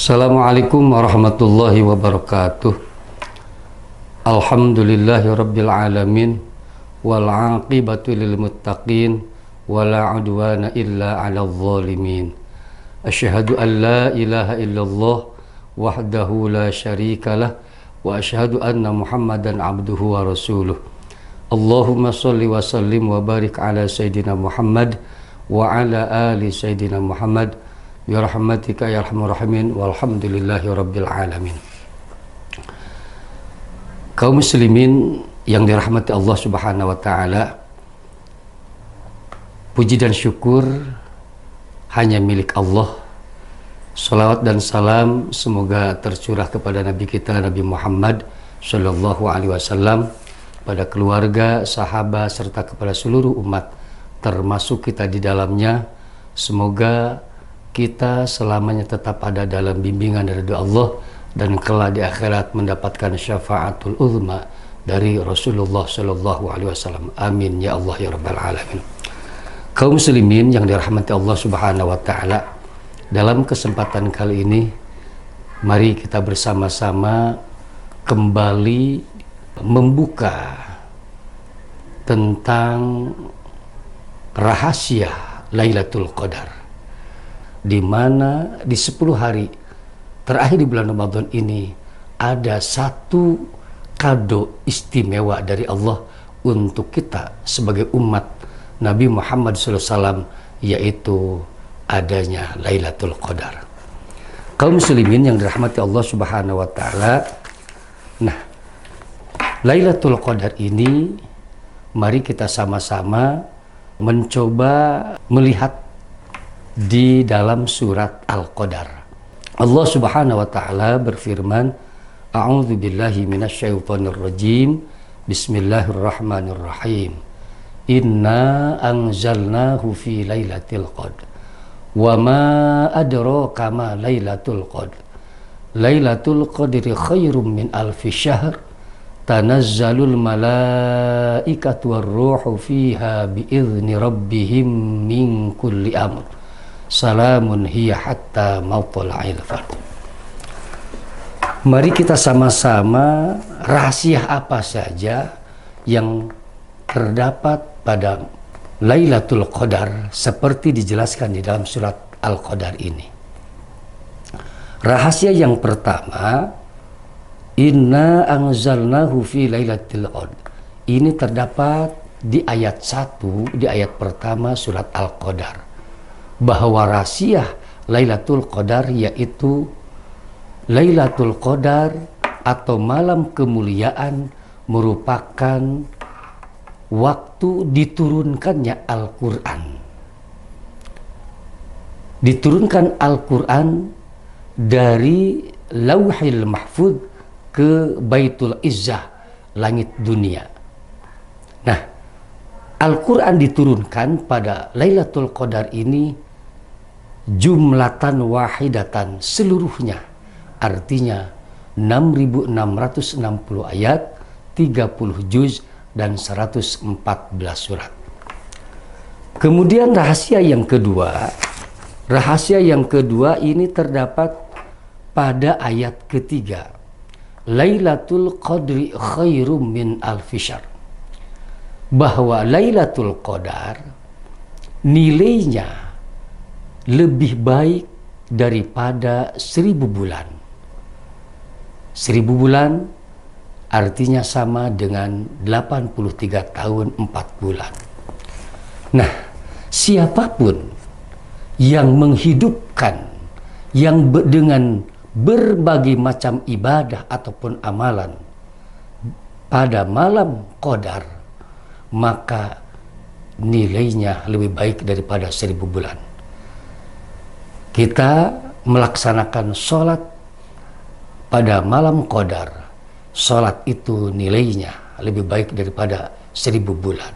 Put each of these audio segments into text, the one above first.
Assalamualaikum warahmatullahi wabarakatuh. Alhamdulillahi rabbil alamin, wal aqibatu lil muttaqin, wala udwana illa 'alal zalimin. Asyhadu an la ilaha illallah wahdahu la syarikalah, wa asyhadu anna Muhammadan abduhu wa rasuluh. Allahumma shalli wa sallim wa barik ala sayyidina Muhammad wa ala ali sayyidina Muhammad ya rahmatika ya arhamar rahimin, walhamdulillahi rabbil alamin. Kaum muslimin yang dirahmati Allah Subhanahu wa taala, puji dan syukur hanya milik Allah. Salawat dan salam semoga tercurah kepada Nabi kita Nabi Muhammad sallallahu alaihi wasallam, pada keluarga, sahabat serta kepada seluruh umat termasuk kita di dalamnya. Semoga kita selamanya tetap ada dalam bimbingan dari Allah dan kelak di akhirat mendapatkan syafaatul uzma dari Rasulullah sallallahu alaihi wasallam. Amin ya Allah ya rabbal alamin. Kaum muslimin yang dirahmati Allah Subhanahu wa taala, dalam kesempatan kali ini mari kita bersama-sama kembali membuka tentang rahasia Lailatul Qadar, di mana di 10 hari terakhir di bulan Ramadan ini ada satu kado istimewa dari Allah untuk kita sebagai umat Nabi Muhammad SAW, yaitu adanya Lailatul Qadar. Kaum muslimin yang dirahmati Allah Subhanahu wa taala, nah, Lailatul Qadar ini mari kita sama-sama mencoba melihat di dalam surat Al-Qadar. Allah Subhanahu wa taala berfirman, A'udzu billahi minasyaitonir rajim. Bismillahirrahmanirrahim. Inna anzalnahu fi lailatul qadr. Wa ma adraka ma lailatul qadr. Lailatul qadri khairum min alfi syahr. Tanazzalul malaikatu war-ruhu fiha biizni rabbihim min kulli amr. Salamun hiya hatta matla'il fajr. Mari kita sama-sama rahasia apa saja yang terdapat pada Lailatul Qadar seperti dijelaskan di dalam surat Al-Qadar ini. Rahasia yang pertama, Inna anzalnahu fi lailatul qadr. Ini terdapat di ayat 1, di ayat pertama surat Al-Qadar, bahwa rahasia Lailatul Qadar yaitu Lailatul Qadar atau malam kemuliaan merupakan waktu diturunkannya Al-Quran. Diturunkan Al-Quran dari Lauhil Mahfuz ke Baitul Izzah, langit dunia. Nah, Al-Quran diturunkan pada Lailatul Qadar ini jumlatan wahidatan, seluruhnya, artinya 6.660 ayat, 30 juz dan 114 surat. Kemudian rahasia yang kedua ini terdapat pada ayat ketiga, Lailatul Qadri khairum min alfi syahr, bahwa Lailatul Qadar nilainya lebih baik daripada 1000 bulan. 1000 bulan artinya sama dengan 83 tahun 4 bulan. Nah, siapapun yang menghidupkan yang dengan berbagai macam ibadah ataupun amalan pada malam Qadar, maka nilainya lebih baik daripada 1000 bulan. Kita melaksanakan sholat pada malam Qadar, sholat itu nilainya lebih baik daripada 1000 bulan.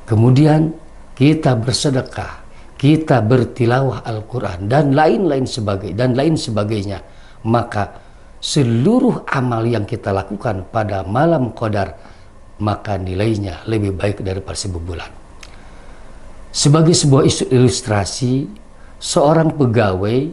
Kemudian kita bersedekah, kita bertilawah Al-Quran dan lain sebagainya, maka seluruh amal yang kita lakukan pada malam Qadar, maka nilainya lebih baik daripada 1000 bulan. Sebagai sebuah ilustrasi, seorang pegawai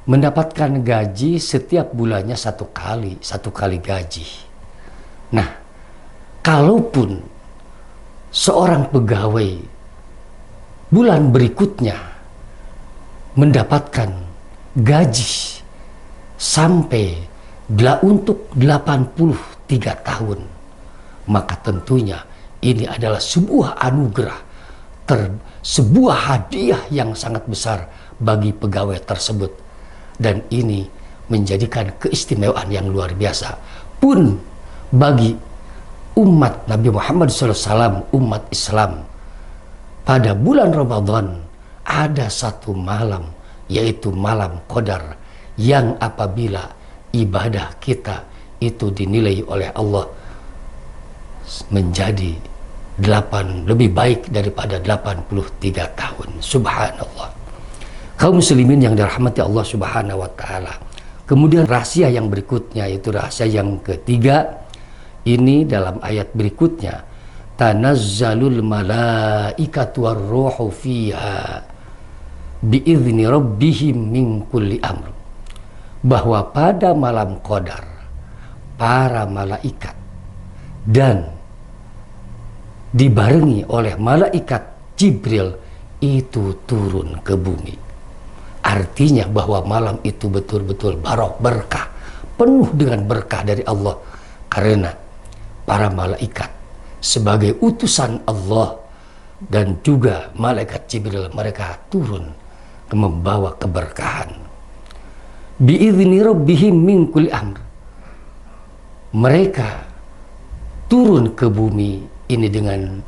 mendapatkan gaji setiap bulannya satu kali gaji. Nah, kalaupun seorang pegawai bulan berikutnya mendapatkan gaji sampai untuk 83 tahun, maka tentunya ini adalah sebuah anugerah, sebuah hadiah yang sangat besar bagi pegawai tersebut. Dan ini menjadikan keistimewaan yang luar biasa pun bagi umat Nabi Muhammad SAW, umat Islam. Pada bulan Ramadan ada satu malam, yaitu malam Qadar, yang apabila ibadah kita itu dinilai oleh Allah menjadi lebih baik daripada 83 tahun. Subhanallah. Kaum muslimin yang dirahmati Allah Subhanahu wa taala. Kemudian rahasia yang berikutnya, yaitu rahasia yang ketiga, ini dalam ayat berikutnya, tanazzalul malaikatu warruhu fiha biizni rabbihim min kulli amr. Bahwa pada malam Qadar para malaikat dan dibarengi oleh malaikat Jibril itu turun ke bumi. Artinya bahwa malam itu betul-betul berkah, penuh dengan berkah dari Allah, karena para malaikat sebagai utusan Allah dan juga malaikat Jibril, mereka turun membawa keberkahan. Bi'izni rabbihim min kulli amr. Mereka turun ke bumi ini dengan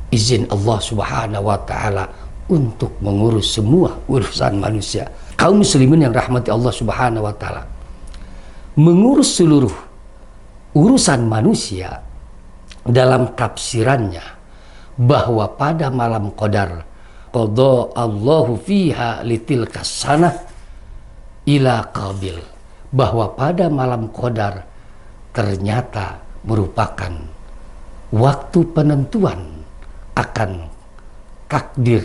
izin Allah Subhanahu wa taala untuk mengurus semua urusan manusia. Kaum muslimin yang rahmati Allah Subhanahu wa taala, mengurus seluruh urusan manusia dalam tafsirannya bahwa pada malam Qadar qada Allahu fiha litilkas sanah ila qabil, bahwa pada malam Qadar ternyata merupakan waktu penentuan akan takdir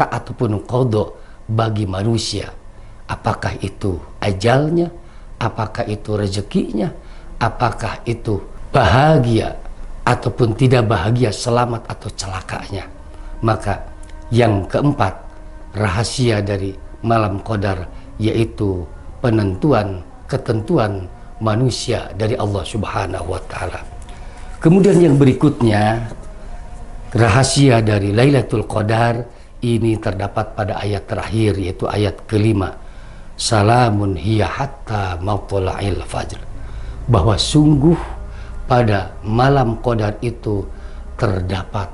ataupun qada bagi manusia. Apakah itu ajalnya, apakah itu rezekinya, apakah itu bahagia ataupun tidak bahagia, selamat atau celakanya. Maka yang keempat, rahasia dari malam Qadar, yaitu penentuan ketentuan manusia dari Allah Subhanahu wa taala. Kemudian yang berikutnya, rahasia dari Lailatul Qadar ini terdapat pada ayat terakhir, yaitu ayat kelima, salamun hiya hatta matla'il fajr, bahwa sungguh pada malam Qadar itu terdapat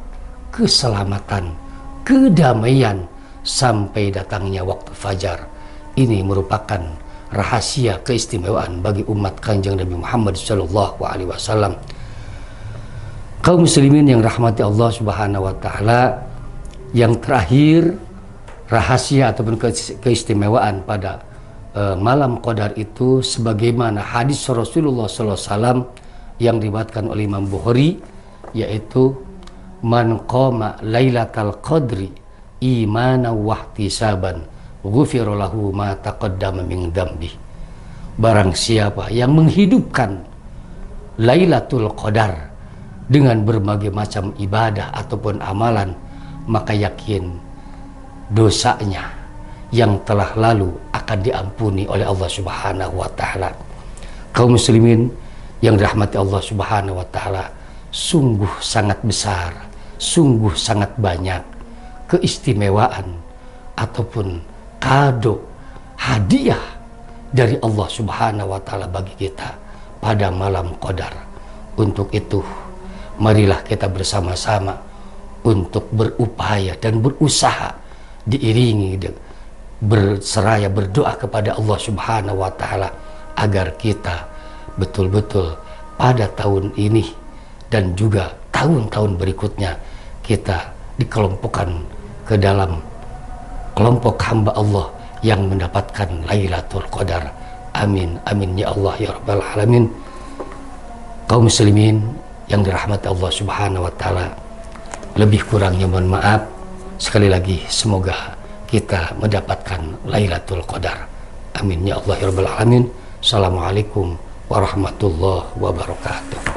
keselamatan, kedamaian sampai datangnya waktu fajar. Ini merupakan rahasia keistimewaan bagi umat Kanjeng Nabi Muhammad SAW. Kaum muslimin yang rahmati Allah Subhanahu wa taala, yang terakhir rahasia ataupun keistimewaan pada malam Qadar itu sebagaimana hadis Rasulullah SAW yang diriwayatkan oleh Imam Bukhari, yaitu man qama lailatal qadri imanan wa ihtisaban ghufira lahu ma taqaddama min dzambi. Barang siapa yang menghidupkan Lailatul Qadar dengan berbagai macam ibadah ataupun amalan, maka yakin dosanya yang telah lalu akan diampuni oleh Allah Subhanahu wa taala. Kaum muslimin yang dirahmati Allah Subhanahu wa taala, sungguh sangat besar, sungguh sangat banyak keistimewaan ataupun kado, hadiah dari Allah Subhanahu wa taala bagi kita pada malam Qadar. Untuk itu, marilah kita bersama-sama untuk berupaya dan berusaha, diiringi berseraya berdoa kepada Allah Subhanahu wa taala agar kita betul-betul pada tahun ini dan juga tahun-tahun berikutnya kita dikelompokkan ke dalam kelompok hamba Allah yang mendapatkan Lailatul Qadar. Amin, amin ya Allah ya Rabbal Alamin. Kaum muslimin yang dirahmati Allah Subhanahu wa taala, lebih kurangnya mohon maaf. Sekali lagi, semoga kita mendapatkan Lailatul Qadar. Amin ya Allah ya rabbal alamin. Assalamualaikum warahmatullahi wabarakatuh.